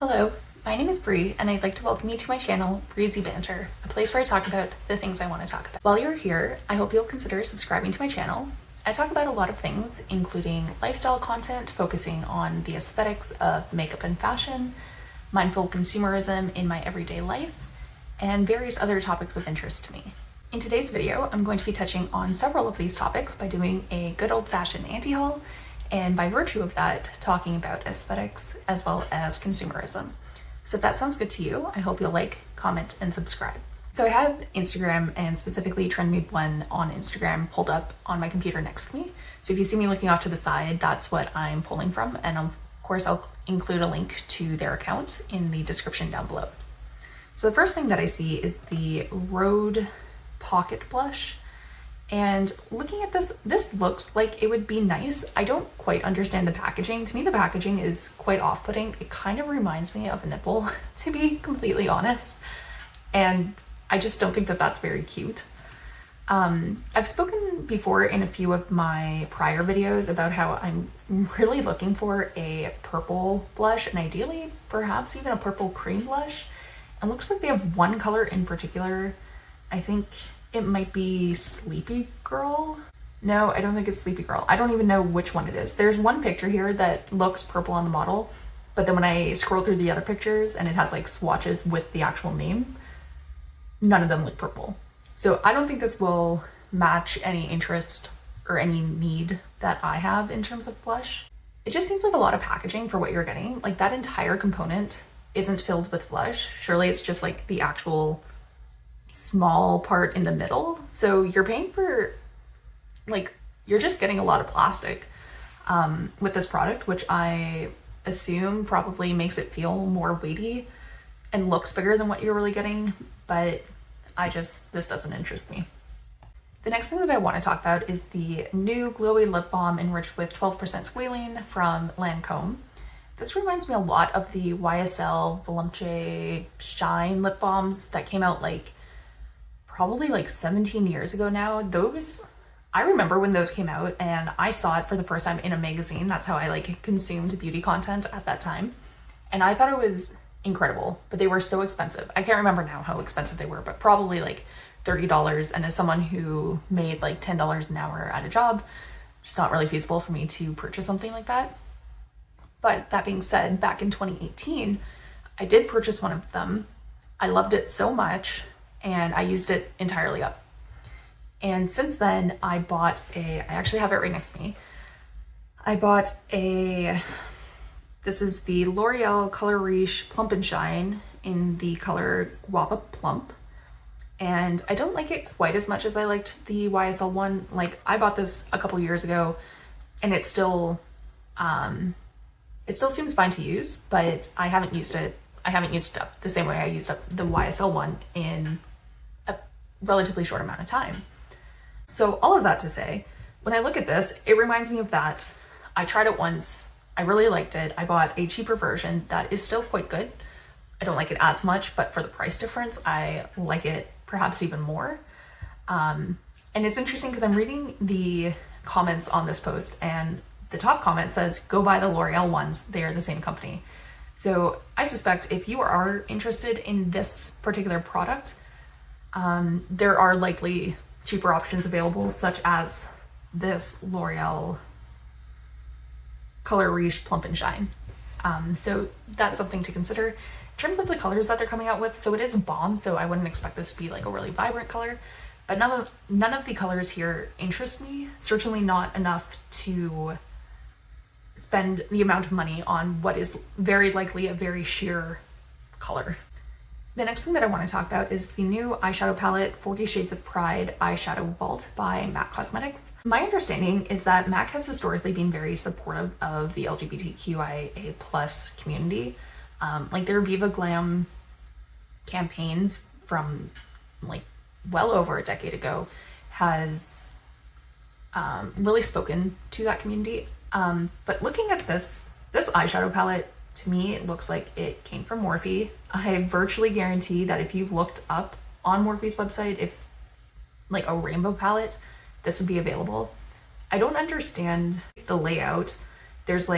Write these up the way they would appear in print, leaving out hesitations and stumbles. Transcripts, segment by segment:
Hello, my name is Bree, and I'd like to welcome you to my channel, Breezy Banter, a place where I talk about the things I want to talk about. While you're here, I hope you'll consider subscribing to my channel. I talk about a lot of things, including lifestyle content, focusing on the aesthetics of makeup and fashion, mindful consumerism in my everyday life, and various other topics of interest to me. In today's video, I'm going to be touching on several of these topics by doing a good old-fashioned anti-haul, and by virtue of that, talking about aesthetics as well as consumerism. So if that sounds good to you, I hope you'll like, comment, and subscribe. So I have Instagram, and specifically Trend Me One on Instagram, pulled up on my computer next to me. So if you see me looking off to the side, that's what I'm pulling from, and of course I'll include a link to their account in the description down below. So the first thing that I see is the Rhode Pocket Blush. And looking at this looks like it would be nice. I don't quite understand the packaging. To me, the packaging is quite off-putting. It kind of reminds me of a nipple, to be completely honest. And I just don't think that that's very cute. I've spoken before in a few of my prior videos about how I'm really looking for a purple blush, and ideally perhaps even a purple cream blush. And looks like they have one color in particular. I think it might be Sleepy Girl. No, I don't think it's Sleepy Girl. I don't even know which one it is. There's one picture here that looks purple on the model, but then when I scroll through the other pictures and it has like swatches with the actual name, none of them look purple. So I don't think this will match any interest or any need that I have in terms of blush. It just seems like a lot of packaging for what you're getting. Like that entire component isn't filled with blush. Surely it's just like the actual small part in the middle. So you're paying for, like, you're just getting a lot of plastic with this product, which I assume probably makes it feel more weighty and looks bigger than what you're really getting, but this doesn't interest me. The next thing that I want to talk about is the new glowy lip balm enriched with 12% squalene from Lancome. This reminds me a lot of the YSL Volupte Shine lip balms that came out probably 17 years ago now. I remember when those came out, and I saw it for the first time in a magazine. That's how I consumed beauty content at that time. And I thought it was incredible, but they were so expensive. I can't remember now how expensive they were, but probably $30. And as someone who made $10 an hour at a job, it's not really feasible for me to purchase something like that. But that being said, back in 2018, I did purchase one of them. I loved it so much, and I used it entirely up. And since then, I actually have it right next to me. I bought this is the L'Oreal Color Riche Plump and Shine in the color Guava Plump. And I don't like it quite as much as I liked the YSL one. I bought this a couple years ago, and it still seems fine to use, but I haven't used it up the same way I used up the YSL one in a relatively short amount of time. So all of that to say, when I look at this, it reminds me of that. I tried it once. I really liked it. I bought a cheaper version that is still quite good. I don't like it as much, but for the price difference, I like it perhaps even more. And it's interesting because I'm reading the comments on this post, and the top comment says, go buy the L'Oreal ones. They are the same company. So I suspect if you are interested in this particular product, there are likely cheaper options available, such as this L'Oreal Color Riche Plump and Shine. So that's something to consider. In terms of the colors that they're coming out with, so it is a balm, so I wouldn't expect this to be a really vibrant color, but none of the colors here interest me, certainly not enough to spend the amount of money on what is very likely a very sheer color. The next thing that I want to talk about is the new eyeshadow palette, 40 Shades of Pride Eyeshadow Vault by MAC Cosmetics. My understanding is that MAC has historically been very supportive of the LGBTQIA+ community. Their Viva Glam campaigns from well over a decade ago has really spoken to that community. But looking at this eyeshadow palette, to me, it looks like it came from Morphe. I virtually guarantee that if you've looked up on Morphe's website, if a rainbow palette, this would be available. I don't understand the layout. There's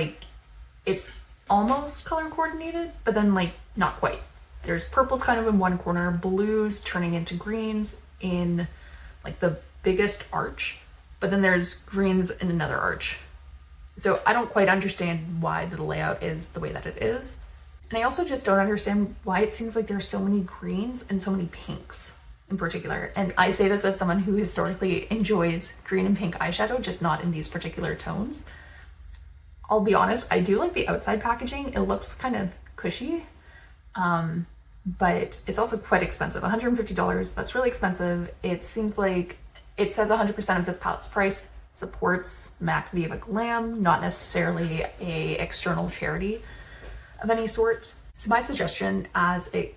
almost color coordinated, but then like not quite. There's purples kind of in one corner, blues turning into greens in like the biggest arch, but then there's greens in another arch. So I don't quite understand why the layout is the way that it is. And I also just don't understand why it seems like there's so many greens and so many pinks in particular. And I say this as someone who historically enjoys green and pink eyeshadow, just not in these particular tones. I'll be honest, I do like the outside packaging. It looks kind of cushy, but it's also quite expensive. $150, that's really expensive. It seems like it says 100% of this palette's price supports MAC Viva Glam, not necessarily a external charity of any sort. So my suggestion, as it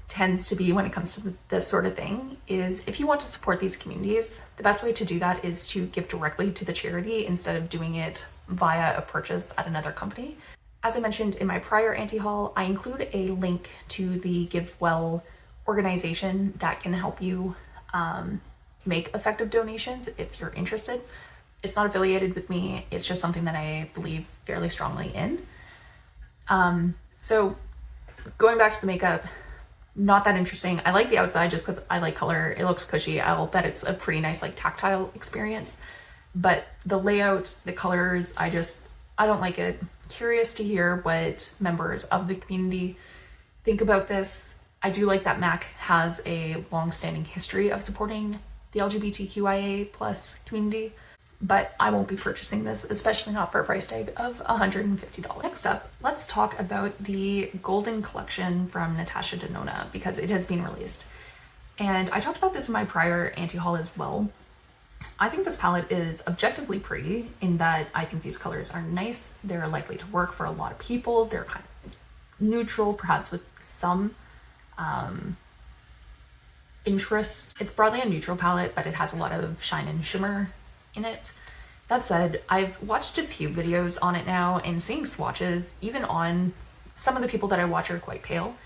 tends to be when it comes to this sort of thing, is if you want to support these communities, the best way to do that is to give directly to the charity instead of doing it via a purchase at another company. As I mentioned in my prior anti-haul, I include a link to the GiveWell organization that can help you make effective donations if you're interested. It's not affiliated with me, it's just something that I believe fairly strongly in. So going back to the makeup, not that interesting. I like the outside just because I like color. It looks cushy. I'll bet it's a pretty nice like tactile experience. But the layout, the colors, I don't like it. Curious to hear what members of the community think about this. I do like that MAC has a long-standing history of supporting the LGBTQIA plus community, but I won't be purchasing this, especially not for a price tag of $150. Next up, let's talk about the Golden Collection from Natasha Denona because it has been released. And I talked about this in my prior anti-haul as well. I think this palette is objectively pretty in that I think these colors are nice. They're likely to work for a lot of people. They're kind of neutral, perhaps with some interest. It's broadly a neutral palette, but it has a lot of shine and shimmer in it. That said, I've watched a few videos on it now and seeing swatches, even on some of the people that I watch are quite pale.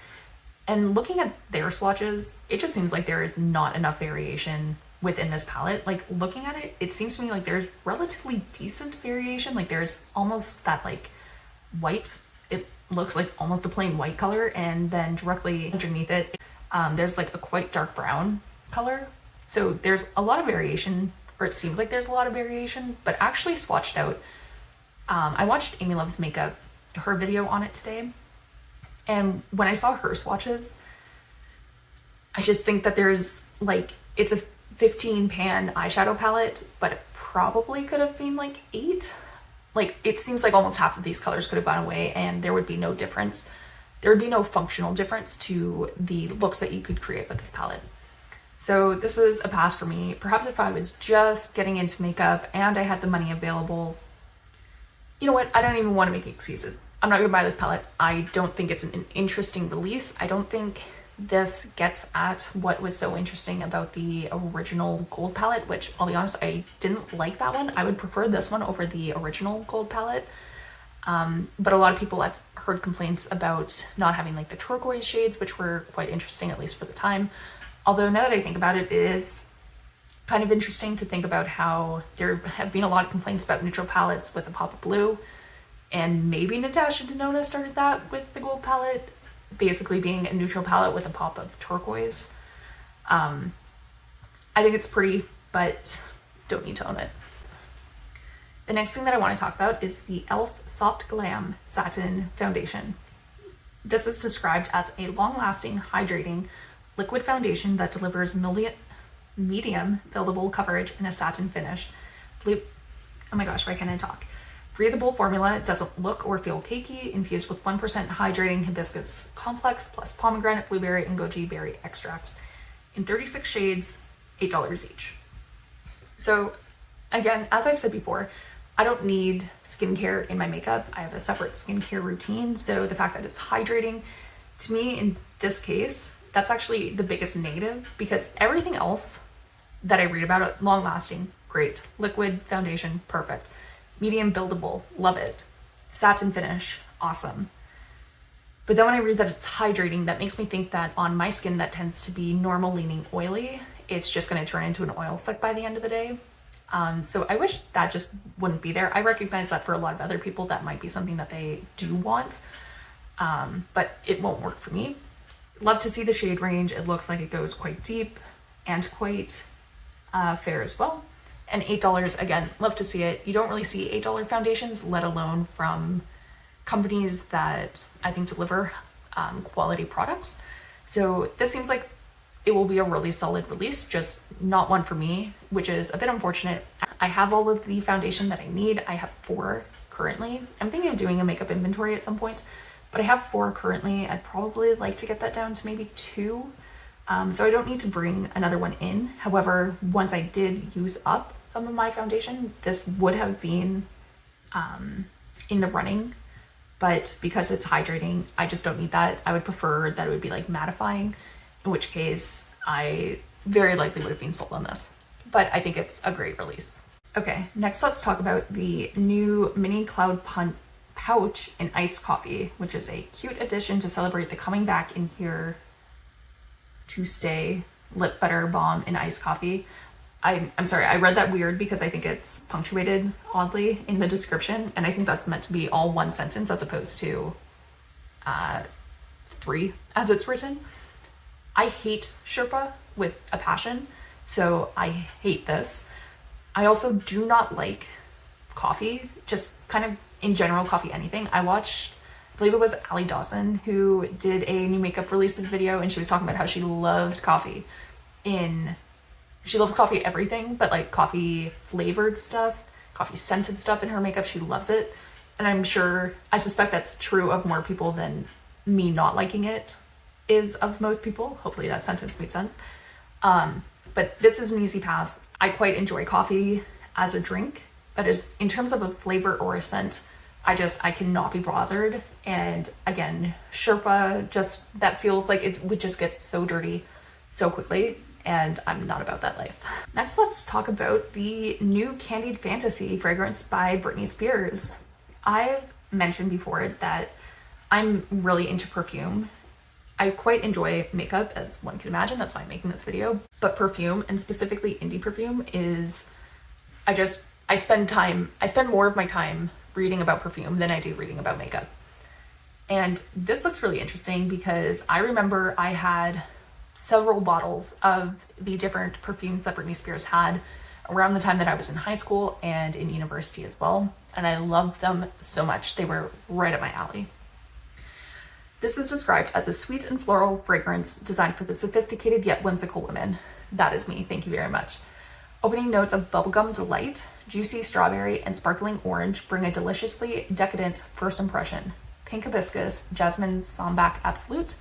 And looking at their swatches, it just seems like there is not enough variation within this palette. Like looking at it, it seems to me like there's relatively decent variation. Like there's almost that like white, it looks like almost a plain white color, and then directly underneath it, there's like a quite dark brown color. So there's a lot of variation, or it seems like there's a lot of variation, but actually swatched out. I watched Amy Loves Makeup, her video on it today, and when I saw her swatches, I just think that there's like, it's a 15 pan eyeshadow palette, but it probably could have been like 8. Like it seems like almost half of these colors could have gone away and there would be no difference. There would be no functional difference to the looks that you could create with this palette. So this is a pass for me. Perhaps if I was just getting into makeup and I had the money available, you know what? I don't even want to make excuses. I'm not gonna buy this palette. I don't think it's an interesting release. I don't think this gets at what was so interesting about the original gold palette, which I'll be honest, I didn't like that one. I would prefer this one over the original gold palette. But a lot of people, I've heard complaints about not having like the turquoise shades, which were quite interesting, at least for the time. Although now that I think about it, it is kind of interesting to think about how there have been a lot of complaints about neutral palettes with a pop of blue, and maybe Natasha Denona started that with the gold palette, basically being a neutral palette with a pop of turquoise. I think it's pretty, but don't need to own it. The next thing that I want to talk about is the e.l.f. Soft Glam Satin Foundation. This is described as a long-lasting, hydrating liquid foundation that delivers medium buildable coverage in a satin finish. Oh my gosh, why can't I talk? Breathable formula, doesn't look or feel cakey, infused with 1% hydrating hibiscus complex plus pomegranate, blueberry, and goji berry extracts in 36 shades, $8 each. So again, as I've said before, I don't need skincare in my makeup. I have a separate skincare routine. So the fact that it's hydrating, to me in this case, that's actually the biggest negative, because everything else that I read about it, long lasting, great. Liquid foundation, perfect. Medium buildable, love it. Satin finish, awesome. But then when I read that it's hydrating, that makes me think that on my skin that tends to be normal leaning oily, it's just gonna turn into an oil slick by the end of the day. So I wish that just wouldn't be there. I recognize that for a lot of other people, that might be something that they do want, but it won't work for me. Love to see the shade range. It looks like it goes quite deep and quite fair as well. And $8, again, love to see it. You don't really see $8 foundations, let alone from companies that I think deliver quality products. So this seems like it will be a really solid release, just not one for me, which is a bit unfortunate. I have all of the foundation that I need. I have 4 currently. I'm thinking of doing a makeup inventory at some point, but I have 4 currently. I'd probably like to get that down to maybe 2. So I don't need to bring another one in. However, once I did use up some of my foundation, this would have been in the running, but because it's hydrating, I just don't need that. I would prefer that it would be like mattifying, in which case I very likely would have been sold on this. But I think it's a great release. Okay, next let's talk about the new mini cloud pouch in iced coffee, which is a cute addition to celebrate the coming back in here to stay lip butter balm in iced coffee. I'm sorry, I read that weird because I think it's punctuated oddly in the description, and I think that's meant to be all one sentence as opposed to 3 as it's written. I hate Sherpa with a passion, so I hate this. I also do not like coffee, just kind of in general coffee anything. I watched, I believe it was Ali Dawson, who did a new makeup releases video, and she was talking about how she loves coffee she loves coffee everything, but like coffee flavored stuff, coffee scented stuff in her makeup, she loves it. And I suspect that's true of more people than me not liking it is of most people. Hopefully that sentence made sense. But this is an easy pass. I quite enjoy coffee as a drink, but in terms of a flavor or a scent, I cannot be bothered. And again, Sherpa, just that feels like it would just get so dirty so quickly, and I'm not about that life. Next, let's talk about the new Candied Fantasy fragrance by Britney Spears. I've mentioned before that I'm really into perfume. I quite enjoy makeup, as one can imagine, that's why I'm making this video. But perfume, and specifically indie perfume, is, I spend more of my time reading about perfume than I do reading about makeup. And this looks really interesting because I remember I had several bottles of the different perfumes that Britney Spears had around the time that I was in high school and in university as well. And I loved them so much. They were right up my alley. This is described as a sweet and floral fragrance designed for the sophisticated yet whimsical women. That is me, thank you very much. Opening notes of bubblegum delight, juicy strawberry, and sparkling orange bring a deliciously decadent first impression. Pink hibiscus, jasmine sambac absolute,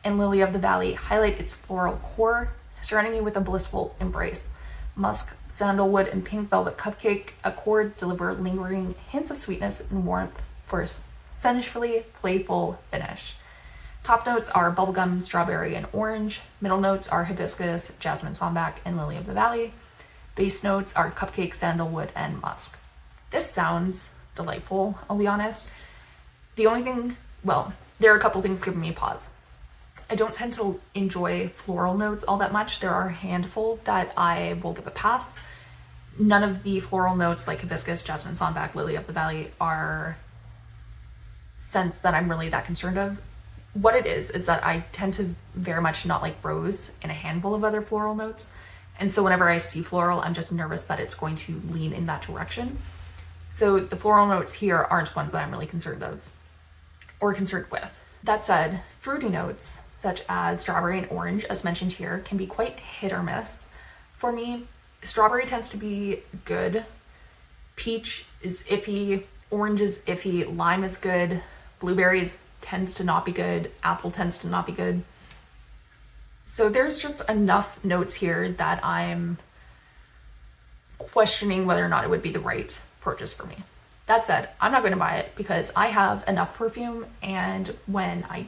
and lily of the valley highlight its floral core, surrounding you with a blissful embrace. Musk, sandalwood, and pink velvet cupcake accord deliver lingering hints of sweetness and warmth for a sensually playful finish. Top notes are bubblegum, strawberry, and orange. Middle notes are hibiscus, jasmine sambac, and lily of the valley. Base notes are cupcake, sandalwood, and musk. This sounds delightful, I'll be honest. The only thing, well, there are a couple things giving me pause. I don't tend to enjoy floral notes all that much. There are a handful that I will give a pass. None of the floral notes like hibiscus, jasmine sambac, lily of the valley are scents that I'm really that concerned of. What it is that I tend to very much not like rose and a handful of other floral notes. And so whenever I see floral, I'm just nervous that it's going to lean in that direction. So the floral notes here aren't ones that I'm really concerned of or concerned with. That said, fruity notes such as strawberry and orange, as mentioned here, can be quite hit or miss for me. Strawberry tends to be good. Peach is iffy. Orange is iffy. Lime is good. Blueberries tends to not be good. Apple tends to not be good. So there's just enough notes here that I'm questioning whether or not it would be the right purchase for me. That said, I'm not going to buy it because I have enough perfume, and when I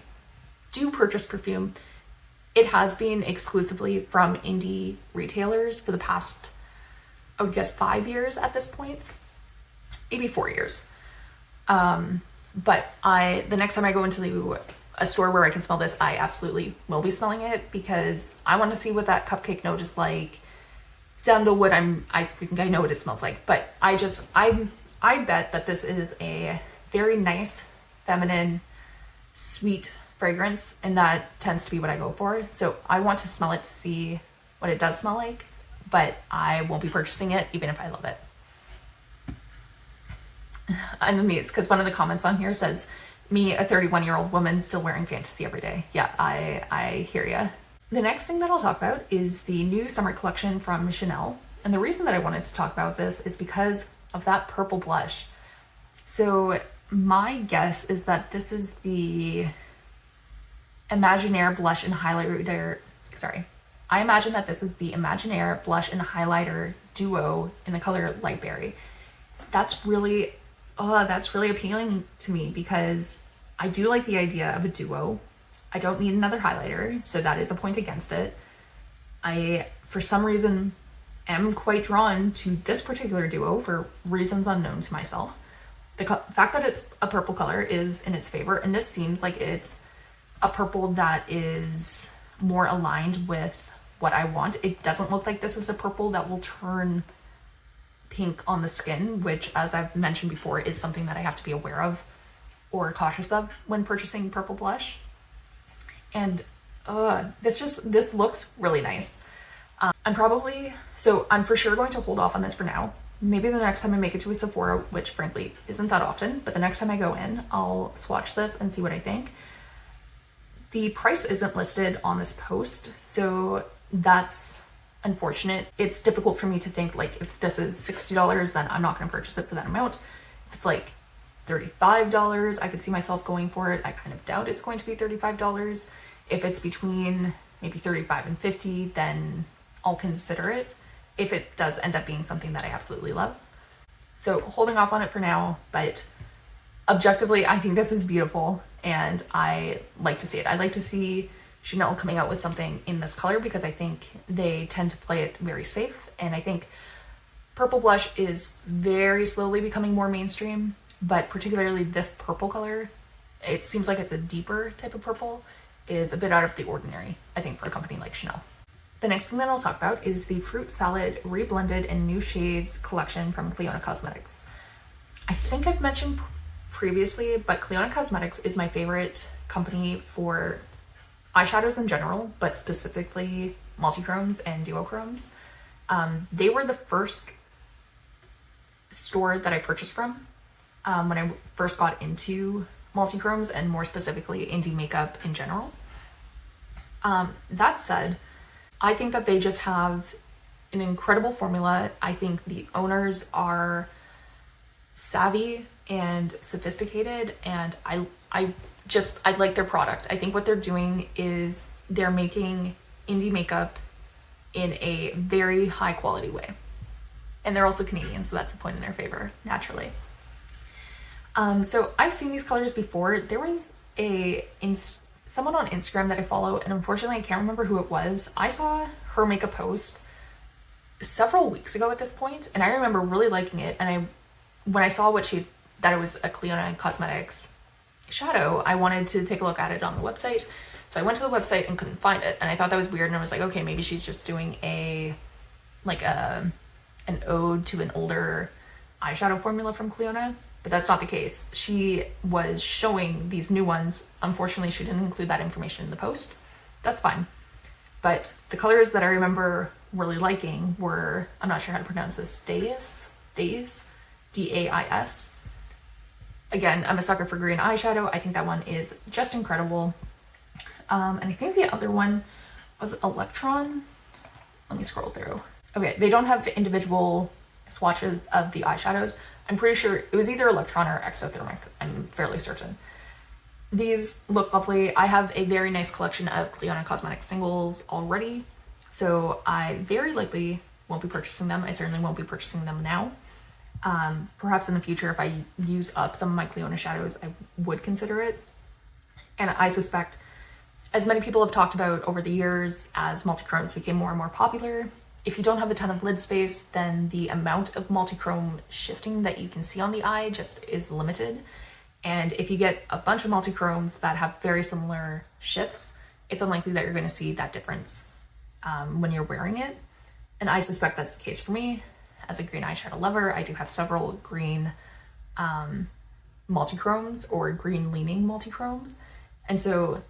do purchase perfume, it has been exclusively from indie retailers for the past, I would guess, 5 years at this point, maybe 4 years. But the next time I go into a store where I can smell this, I absolutely will be smelling it because I want to see what that cupcake note is like. sandalwood, I think I know what it smells like, but I bet that this is a very nice, feminine, sweet fragrance, and that tends to be what I go for. So I want to smell it to see what it does smell like, but I won't be purchasing it even if I love it. I'm amused because one of the comments on here says, me, a 31-year-old woman still wearing fantasy every day. Yeah, I hear ya. The next thing that I'll talk about is the new summer collection from Chanel. And the reason that I wanted to talk about this is because of that purple blush. So my guess is that this is the Imaginaire blush and highlighter. Sorry. I imagine that this is the Imaginaire blush and highlighter duo in the color Light Berry. That's really appealing to me because I do like the idea of a duo. I don't need another highlighter, so that is a point against it. I, for some reason, am quite drawn to this particular duo for reasons unknown to myself. The fact that it's a purple color is in its favor, and this seems like it's a purple that is more aligned with what I want. It doesn't look like this is a purple that will turn pink on the skin, which, as I've mentioned before, is something that I have to be aware of or cautious of when purchasing purple blush. And this looks really nice. I'm for sure going to hold off on this for now. Maybe the next time I make it to a Sephora, which frankly isn't that often, but the next time I go in, I'll swatch this and see what I think. The price isn't listed on this post, so that's unfortunate. It's difficult for me to think, like, if this is $60, then I'm not going to purchase it for that amount. If it's like $35, I could see myself going for it. I kind of doubt it's going to be $35. If it's between maybe $35 and $50, then I'll consider it if it does end up being something that I absolutely love. So holding off on it for now, but objectively, I think this is beautiful and I like to see it. I like to see Chanel coming out with something in this color because I think they tend to play it very safe. And I think purple blush is very slowly becoming more mainstream, but particularly this purple color, it seems like it's a deeper type of purple, is a bit out of the ordinary, I think, for a company like Chanel. The next thing that I'll talk about is the Fruit Salad Reblended in New Shades collection from Clionadh Cosmetics. I think I've mentioned previously, but Clionadh Cosmetics is my favorite company for eyeshadows in general, but specifically multichromes and duochromes. They were the first store that I purchased from when I first got into multichromes and more specifically indie makeup in general. That said, I think that they just have an incredible formula. I think the owners are savvy and sophisticated, and I like their product. I think what they're doing is they're making indie makeup in a very high quality way. And they're also Canadian, so that's a point in their favor, naturally. So I've seen these colors before. There was someone on Instagram that I follow, and unfortunately I can't remember who it was. I saw her make a post several weeks ago at this point, and I remember really liking it. And when I saw that it was a Clionadh Cosmetics shadow, I wanted to take a look at it on the website. So I went to the website and couldn't find it, and I thought that was weird. And I was like, okay, maybe she's just doing an ode to an older eyeshadow formula from Clionadh. But that's not the case. She was showing these new ones. Unfortunately, she didn't include that information in the post. That's fine. But the colors that I remember really liking were, I'm not sure how to pronounce this, Dais, D-A-I-S. Again, I'm a sucker for green eyeshadow. I think that one is just incredible. And I think the other one was Electron. Let me scroll through. Okay, they don't have individual swatches of the eyeshadows. I'm pretty sure it was either Electron or Exothermic. I'm fairly certain. These look lovely. I have a very nice collection of Clionadh Cosmetics singles already, so I very likely won't be purchasing them. I certainly won't be purchasing them now. Perhaps in the future, if I use up some of my Clionadh shadows, I would consider it. And I suspect, as many people have talked about over the years, as multichromes became more and more popular, if you don't have a ton of lid space, then the amount of multichrome shifting that you can see on the eye just is limited. And if you get a bunch of multichromes that have very similar shifts, it's unlikely that you're going to see that difference when you're wearing it. And I suspect that's the case for me. As a green eyeshadow lover, I do have several green multichromes or green leaning multichromes. And so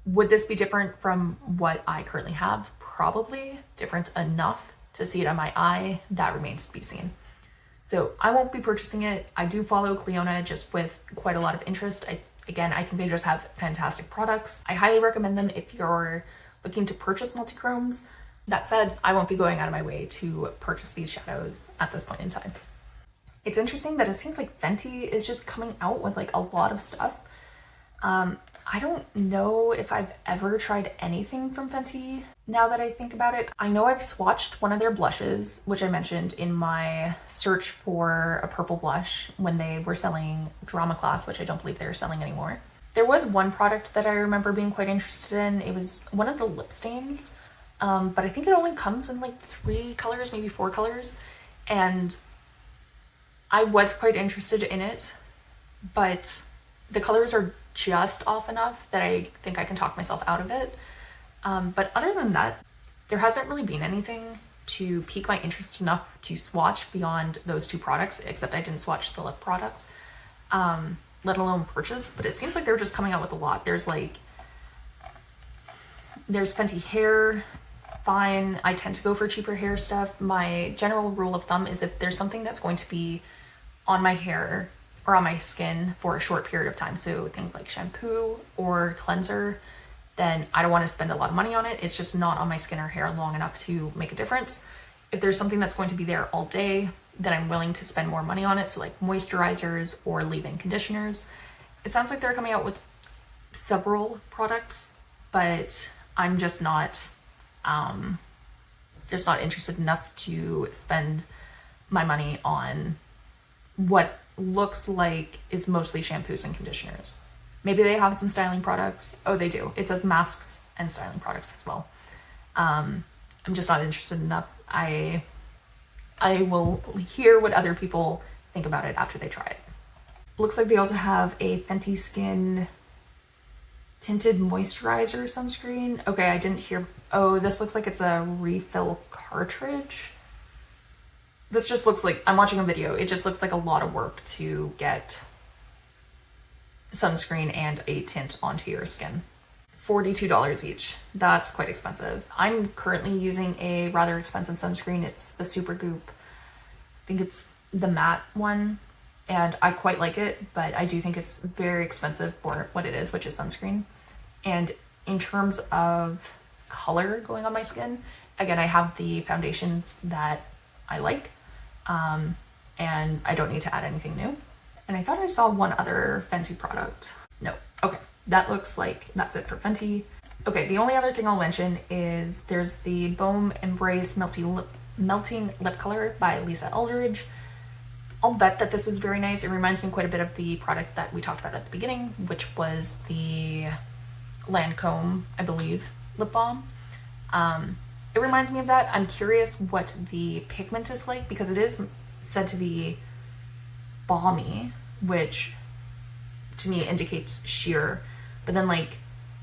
would this be different from what I currently have? Probably. Different enough to see it on my eye, that remains to be seen. So I won't be purchasing it. I do follow Clionadh just with quite a lot of interest. Again, I think they just have fantastic products. I highly recommend them if you're looking to purchase multichromes. That said, I won't be going out of my way to purchase these shadows at this point in time. It's interesting that it seems like Fenty is just coming out with like a lot of stuff. I don't know if I've ever tried anything from Fenty now that I think about it. I know I've swatched one of their blushes, which I mentioned in my search for a purple blush when they were selling Drama Class, which I don't believe they're selling anymore. There was one product that I remember being quite interested in. It was one of the lip stains, but I think it only comes in like 3 colors, maybe 4 colors. And I was quite interested in it, but the colors are just off enough that I think I can talk myself out of it. But other than that, there hasn't really been anything to pique my interest enough to swatch beyond those 2 products, except I didn't swatch the lip product, let alone purchase. But it seems like they're just coming out with a lot. There's Fenty hair. Fine, I tend to go for cheaper hair stuff. My general rule of thumb is if there's something that's going to be on my hair or on my skin for a short period of time, so things like shampoo or cleanser, then I don't want to spend a lot of money on it. It's just not on my skin or hair long enough to make a difference. If there's something that's going to be there all day, then I'm willing to spend more money on it, so like moisturizers or leave-in conditioners. It sounds like they're coming out with several products, but I'm just not interested enough to spend my money on what looks like is mostly shampoos and conditioners. Maybe they have some styling products. Oh, they do. It says masks and styling products as well. I'm just not interested enough. I will hear what other people think about it after they try it. Looks like they also have a Fenty Skin tinted moisturizer sunscreen. Okay, I didn't hear. Oh, this looks like it's a refill cartridge. This just looks like, I'm watching a video, it just looks like a lot of work to get sunscreen and a tint onto your skin. $42 each. That's quite expensive. I'm currently using a rather expensive sunscreen. It's the Supergoop. I think it's the matte one, and I quite like it, but I do think it's very expensive for what it is, which is sunscreen. And in terms of color going on my skin, again, I have the foundations that I like, and I don't need to add anything new. And I thought I saw one other Fenty product. No. Okay, that looks like that's it for Fenty. Okay, the only other thing I'll mention is there's the Baume Embrace Melting Lip Color by Lisa Eldridge. I'll bet that this is very nice. It reminds me quite a bit of the product that we talked about at the beginning, which was the Lancome, I believe, lip balm. It reminds me of that. I'm curious what the pigment is like, because it is said to be balmy, which to me indicates sheer, but then like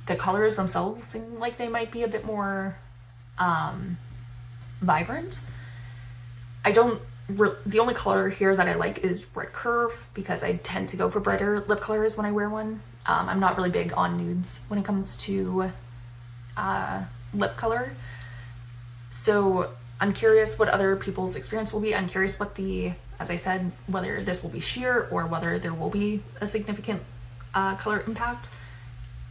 the colors themselves seem like they might be a bit more vibrant. The only color here that I like is Red Curve, because I tend to go for brighter lip colors when I wear one. I'm not really big on nudes when it comes to lip color. So I'm curious what other people's experience will be. I'm curious what as I said, whether this will be sheer or whether there will be a significant color impact.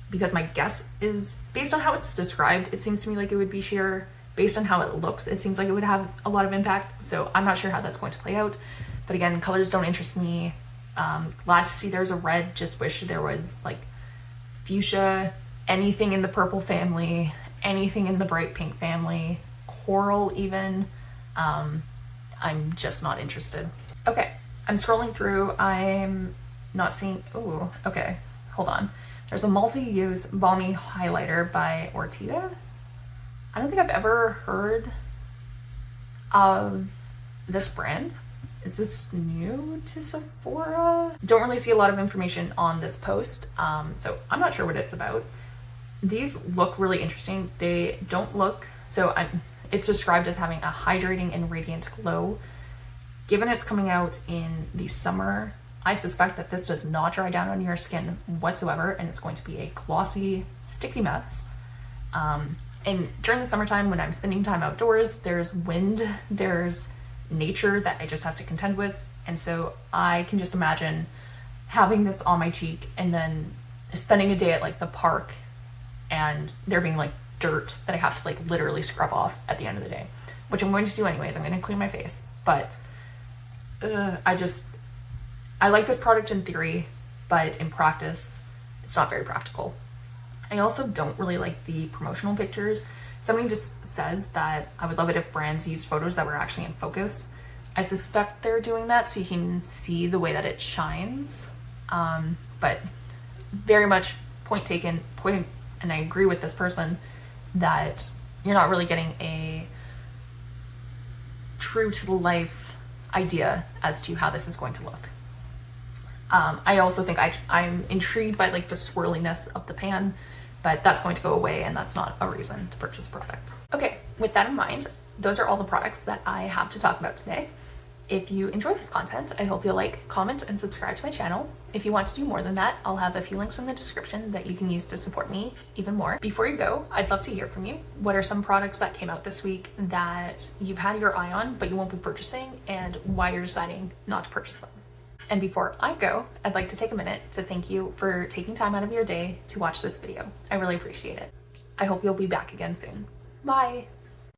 Because my guess is, based on how it's described, it seems to me like it would be sheer. Based on how it looks, it seems like it would have a lot of impact. So I'm not sure how that's going to play out. But again, colors don't interest me. Glad to see there's a red. Just wish there was like fuchsia, anything in the purple family, anything in the bright pink family, coral even. I'm just not interested. Okay, I'm scrolling through. I'm not seeing. Oh, okay. Hold on. There's a multi-use balmy highlighter by Ortega. I don't think I've ever heard of this brand. Is this new to Sephora? Don't really see a lot of information on this post, so I'm not sure what it's about. These look really interesting. They don't look, so It's described as having a hydrating and radiant glow. Given it's coming out in the summer, I suspect that this does not dry down on your skin whatsoever, and it's going to be a glossy, sticky mess. And during the summertime, when I'm spending time outdoors, there's wind, there's nature that I just have to contend with. And so I can just imagine having this on my cheek and then spending a day at like the park and there being like dirt that I have to like literally scrub off at the end of the day, which I'm going to do anyways. I'm going to clean my face, but I like this product in theory, but in practice, it's not very practical. I also don't really like the promotional pictures. Somebody just says that I would love it if brands used photos that were actually in focus. I suspect they're doing that so you can see the way that it shines. But very much point taken, and I agree with this person that you're not really getting a true to the life idea as to how this is going to look. I also think I'm intrigued by like the swirliness of the pan, but that's going to go away and that's not a reason to purchase a product. Okay, with that in mind, those are all the products that I have to talk about today. If you enjoyed this content, I hope you'll like, comment, and subscribe to my channel. If you want to do more than that, I'll have a few links in the description that you can use to support me even more. Before you go, I'd love to hear from you. What are some products that came out this week that you've had your eye on, but you won't be purchasing, and why you're deciding not to purchase them? And before I go, I'd like to take a minute to thank you for taking time out of your day to watch this video. I really appreciate it. I hope you'll be back again soon. Bye.